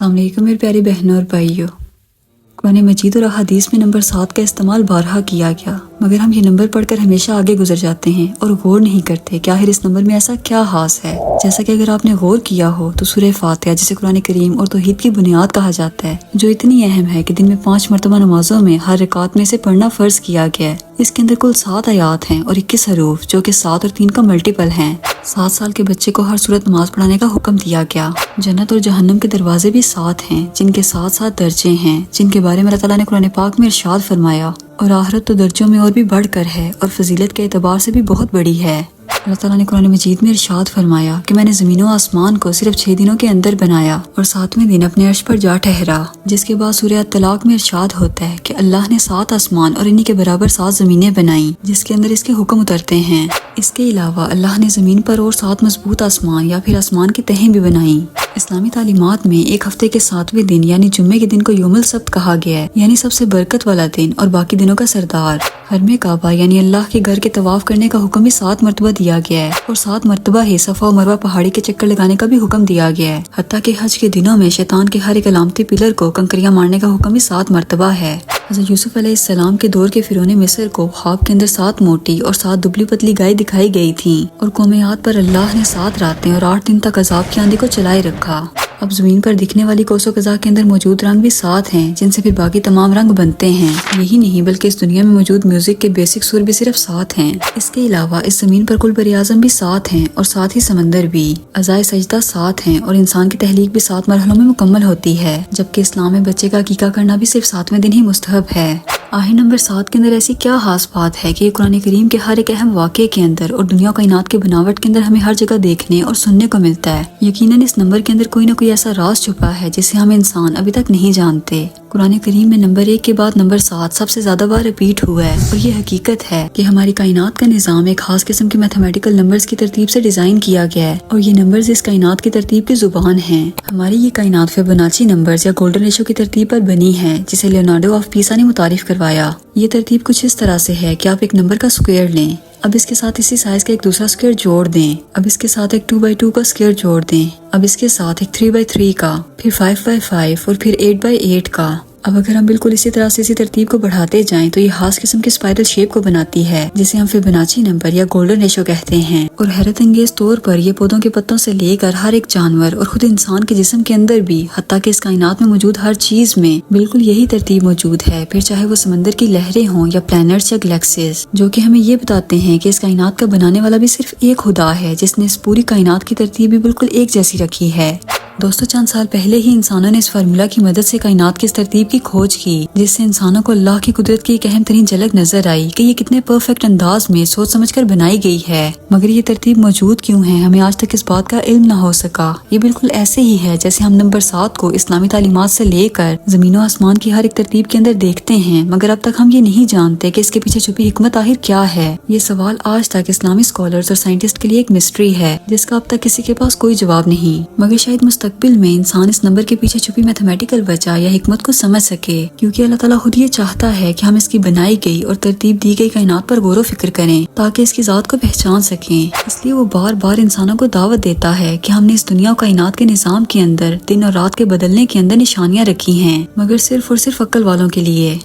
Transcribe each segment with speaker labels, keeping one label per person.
Speaker 1: अस्सलाम वालेकुम मेरे प्यारी बहनों और भाइयों। कुरान मजीद और अहादीस में नंबर 7 का इस्तेमाल बारहा किया गया, मगर हम ये नंबर पढ़कर हमेशा आगे गुजर जाते हैं और गौर नहीं करते कि आखिर इस नंबर में ऐसा क्या खास है। जैसा कि अगर आपने गौर किया हो तो सूरह फातिहा, जिसे कुरान करीम और तौहीद की बुनियाद कहा जाता है, जो इतनी अहम है कि दिन में 5 मरतबा नमाजों में हर रकात में इसे पढ़ना फर्ज किया गया है। इसके अंदर कुल 7 आयात हैं और 21 हरूफ, जो कि 7 और 3 का मल्टीपल हैं। 7 साल के बच्चे को हर सूरत नमाज पढ़ाने का हुक्म दिया गया। जन्नत और जहन्नम के दरवाजे भी 7 हैं, जिनके 7-7 दर्जे हैं, जिनके बारे में अल्लाह ताला ने कुरान पाक में इरशाद फरमाया। और आखिरत तो दर्जों में और भी बढ़कर है और फजीलत के एतबार से भी बहुत बड़ी है। अल्लाह ताला ने कुरान मजीद में इरशाद फरमाया कि मैंने ज़मीन और आसमान को सिर्फ 6 दिनों के अंदर बनाया और 7वें दिन अपने अर्श पर जा ठहरा। जिसके बाद सूरह तलाक में इरशाद होता है कि अल्लाह ने 7 आसमान और इन्हीं के बराबर 7 ज़मीनें बनाई, जिसके अंदर इसके हुक्म उतरते हैं। इसके अलावा अल्लाह ने ज़मीन पर और 7 मजबूत आसमान या फिर आसमान की तहें भी बनाई। इस्लामी तालीमात में एक हफ्ते के 7वें दिन यानी जुम्मे के दिन को यौमुल सब्त कहा गया है, यानी सबसे बरकत वाला दिन और बाकी दिनों का सरदार। हरमे काबा यानी अल्लाह के घर के तवाफ करने का हुक्म भी 7 मरतबा दिया गया है और 7 मरतबा ही सफा और मरवा पहाड़ी के चक्कर लगाने का भी हुक्म दिया गया है। हत्ता के हज के दिनों में शैतान के हर एक अलामती पिलर को कंकरियां मारने का हुक्म भी 7 मरतबा है। हज़रत यूसुफ अलैहिस्सलाम के दौर के फिरौने मिस्र को ख्वाब के अंदर 7 मोटी और 7 दुबली पतली गाय दिखाई गई थी और कौम आद पर अल्लाह ने 7 रातें और 8 दिन तक अजाब की आंधी को चलाए रखा। अब ज़मीन पर दिखने वाली कोसो कज़ा के अंदर मौजूद रंग भी 7 हैं, जिनसे फिर बाकी तमाम रंग बनते हैं। यही नहीं बल्कि इस दुनिया में मौजूद म्यूजिक के बेसिक सुर भी सिर्फ 7 हैं। इसके अलावा इस जमीन पर कुल बरी आज़म भी 7 हैं और साथ ही समंदर भी। अज़ाए सजदा 7 हैं और इंसान की तहलीक भी 7 मरहलों में मुकम्मल होती है, जबकि इस्लाम में बच्चे का अकीका करना भी सिर्फ 7वें दिन ही मुस्तहब है। आखिर नंबर 7 के अंदर ऐसी क्या खास बात है कि ये कुरान करीम के हर एक अहम वाक़े के अंदर और दुनिया कायनात के बनावट के अंदर हमें हर जगह देखने और सुनने को मिलता है। यकीनन इस नंबर के अंदर कोई ना कोई ऐसा राज छुपा है जिसे हम इंसान अभी तक नहीं जानते। कुरान करीम में नंबर 1 के बाद नंबर 7 सबसे ज्यादा बार रिपीट हुआ है और ये हकीकत है कि हमारी कायनात का निज़ाम एक खास किस्म के मैथमेटिकल नंबर्स की तरतीब से डिजाइन किया गया है और ये नंबर्स इस कायनात की तरतीब की जुबान है। हमारी ये कायनात फिबोनाची नंबर्स या गोल्डन रेशो की तरतीब पर बनी है, जिसे लियोनार्डो ऑफ पीसा ने मुतारिफ करवाया। ये तरतीब कुछ इस तरह से है कि आप एक नंबर का स्क्वायर लें, अब इसके साथ इसी साइज का एक दूसरा स्क्वायर जोड़ दें, अब इसके साथ एक 2x2 का स्क्वायर जोड़ दें, अब इसके साथ एक 3x3 का, फिर 5x5 और फिर 8x8 का। अब अगर हम बिल्कुल इसी तरह से इसी तरतीब को बढ़ाते जाएं तो ये खास किस्म की स्पाइरल शेप को बनाती है, जिसे हम फिबोनाची नंबर या गोल्डन रेशो कहते हैं। और हैरत अंगेज तौर पर ये पौधों के पत्तों से लेकर हर एक जानवर और खुद इंसान के जिस्म के अंदर भी, हत्ता कि इस कायनात में मौजूद हर चीज में बिल्कुल यही तरतीब मौजूद है, फिर चाहे वो समंदर की लहरें हों या प्लैनेट्स या गैलेक्सीज, जो कि हमें ये बताते हैं कि इस कायनात का बनाने वाला भी सिर्फ एक खुदा है, जिसने इस पूरी कायनात की तरतीब भी बिल्कुल एक जैसी रखी है। दोस्तों, चंद साल पहले ही इंसानों ने इस फार्मूला की मदद से कायनात की इस तरतीब की खोज की, जिससे इंसानों को अल्लाह की कुदरत की एक अहम तरीन झलक नजर आई कि ये कितने परफेक्ट अंदाज में सोच समझ कर बनाई गई है। मगर ये तरतीब मौजूद क्यों है, हमें आज तक इस बात का इल्म न हो सका। ये बिल्कुल ऐसे ही है जैसे हम नंबर 7 को इस्लामी तालीमात से लेकर जमीन और आसमान की हर एक तरतीब के अंदर देखते हैं, मगर अब तक हम ये नहीं जानते कि इसके पीछे छुपी हिकमत आखिर क्या है। ये सवाल आज तक इस्लामी स्कॉलर्स और साइंटिस्ट के लिए एक मिस्ट्री है, जिसका अब तक किसी के पास कोई जवाब नहीं। मगर शायद मुस्तकबिल में इंसान इस नंबर के पीछे छुपी मैथमेटिकल वजह या हिकमत को समझ सके, क्योंकि अल्लाह ताला खुद ये चाहता है कि हम इसकी बनाई गई और तरतीब दी गई कायनात पर गौर व फिक्र करें, ताकि इसकी जात को पहचान सकें। इसलिए वो बार बार इंसानों को दावत देता है कि हमने इस दुनिया और कायनात के निजाम के अंदर दिन और रात के बदलने के अंदर निशानियां रखी हैं, मगर सिर्फ और सिर्फ अक्ल वालों के लिए।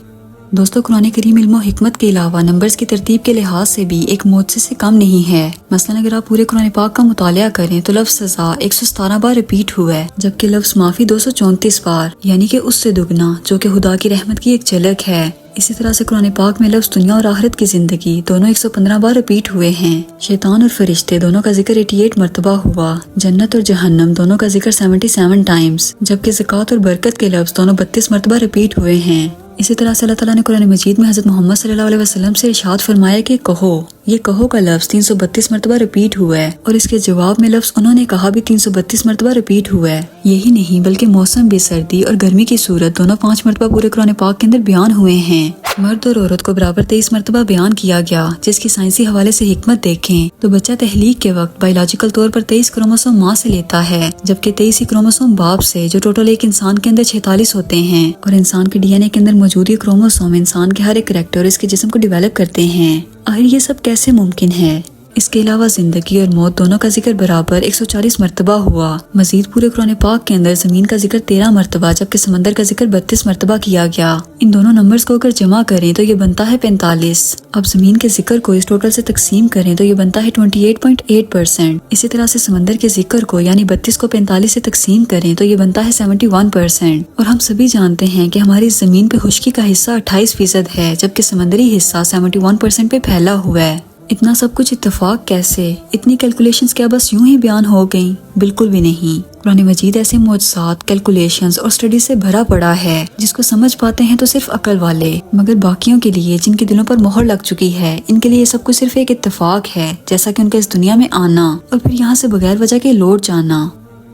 Speaker 1: दोस्तों, कुरान करीम इल्म और हिकमत के अलावा नंबर्स की तरतीब के लिहाज से भी एक मोजज़े से कम नहीं है। मसलन अगर आप पूरे कुरान पाक का मुतालिया करें तो लफ्ज़ सज़ा 117 बार रिपीट हुआ है, जबकि लफ्ज़ माफी 234 बार, यानी कि उससे दुगना, जो कि खुदा की रहमत की एक झलक है। इसी तरह से कुरान पाक में लफ्ज़ दुनिया और आखिरत की जिंदगी दोनों 115 बार रिपीट हुए हैं। शैतान और फरिश्ते दोनों का जिक्र 88 मरतबा हुआ। जन्नत और जहन्नम दोनों का जिक्र 77 टाइम्स, जबकि ज़कात और बरकत के लफ्ज़ दोनों 32 मरतबा रिपीट हुए हैं। इसी तरह से अल्लाह ताला ने कुरान मजीद में हज़रत मोहम्मद सल्लल्लाहु अलैहि वसल्लम से इरशाद फरमाया कि कहो। ये कहो का लफ्ज़ 332 मरतबा रिपीट हुआ है और इसके जवाब में लफ्ज़ उन्होंने कहा भी 332 मरतबा रिपीट हुआ है। यही नहीं बल्कि मौसम भी, सर्दी और गर्मी की सूरत दोनों 5 मरतबा पूरे कुरान पाक के अंदर बयान हुए हैं। मर्द और औरत को बराबर 23 मरतबा बयान किया गया, जिसकी साइंसी हवाले से हिकमत देखें तो बच्चा तहलीक के वक्त बायोलॉजिकल तौर पर 23 क्रोमोसोम माँ से लेता है, जबकि 23 ही क्रोमोसोम बाप से, जो टोटल एक इंसान के अंदर 46 होते हैं। और इंसान के डीएनए के अंदर मौजूद ये क्रोमोसोम इंसान के हर एक करैक्टर और इसके जिस्म को डेवलप करते हैं। आखिर ये सब कैसे मुमकिन है? اس کے علاوہ زندگی اور موت دونوں کا ذکر برابر 140 مرتبہ ہوا. مزید پورے قرآن پاک کے اندر زمین کا ذکر 13 مرتبہ جبکہ سمندر کا ذکر 32 مرتبہ کیا گیا. ان دونوں نمبرز کو اگر جمع کریں تو یہ بنتا ہے 45. اب زمین کے ذکر کو اس ٹوٹل سے تقسیم کریں تو یہ بنتا ہے 28.8%. اسی طرح سے سمندر کے ذکر کو یعنی 32 کو 45 سے تقسیم کریں تو یہ بنتا ہے 71%. اور ہم سبھی جانتے ہیں کہ ہماری زمین پہ خشکی کا حصہ 28% ہے جبکہ سمندری حصہ 71% پہ پھیلا ہوا ہے. اتنا سب کچھ اتفاق کیسے؟ اتنی کیلکولیشنز کیا بس یوں ہی بیان ہو گئیں؟ بالکل بھی نہیں. قرآن مجید ایسے معجزات، کیلکولیشنز اور اسٹڈی سے بھرا پڑا ہے جس کو سمجھ پاتے ہیں تو صرف عقل والے، مگر باقیوں کے لیے جن کے دلوں پر مہر لگ چکی ہے ان کے لیے یہ سب کچھ صرف ایک اتفاق ہے، جیسا کہ ان کا اس دنیا میں آنا اور پھر یہاں سے بغیر وجہ کے لوٹ جانا.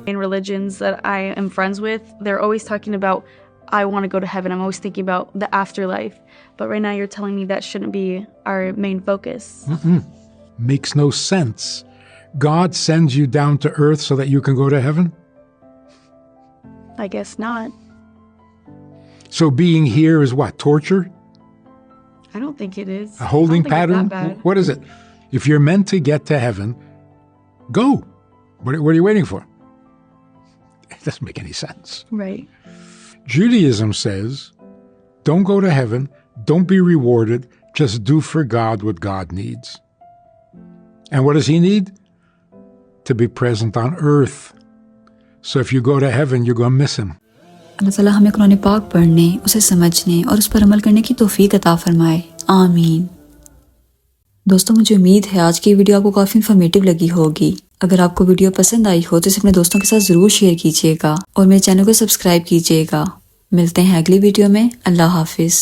Speaker 2: In religions that I am friends with, they're always talking about, I want to go to heaven. I'm always thinking about the afterlife. But right now you're telling me that shouldn't be our main focus.
Speaker 3: Makes no sense. God sends you down to earth so that you can go to heaven?
Speaker 2: I guess not.
Speaker 3: So being here is what, torture?
Speaker 2: I don't think it is.
Speaker 3: A holding
Speaker 2: I don't think
Speaker 3: pattern?
Speaker 2: It's that bad.
Speaker 3: What is it? If you're meant to get to heaven, go. What are you waiting for? It doesn't make any sense.
Speaker 2: Right.
Speaker 3: Judaism says, don't go to heaven, don't be rewarded, just do for God what God needs. And what does he need? To be present on earth. So if you go to heaven, you're going to miss him.
Speaker 1: اللہ تعالیٰ ہمیں قرآن پاک پڑھنے، اسے سمجھنے اور اس پر عمل کرنے کی توفیق عطا فرمائے. آمین. دوستوں مجھے امید ہے آج کی ویڈیو آپ کو کافی انفارمیٹیو لگی ہوگی. اگر آپ کو ویڈیو پسند آئی ہو تو اسے اپنے دوستوں کے ساتھ ضرور شیئر کیجیے گا اور میرے چینل کو سبسکرائب کیجیے گا. ملتے ہیں اگلی ویڈیو میں. اللہ حافظ.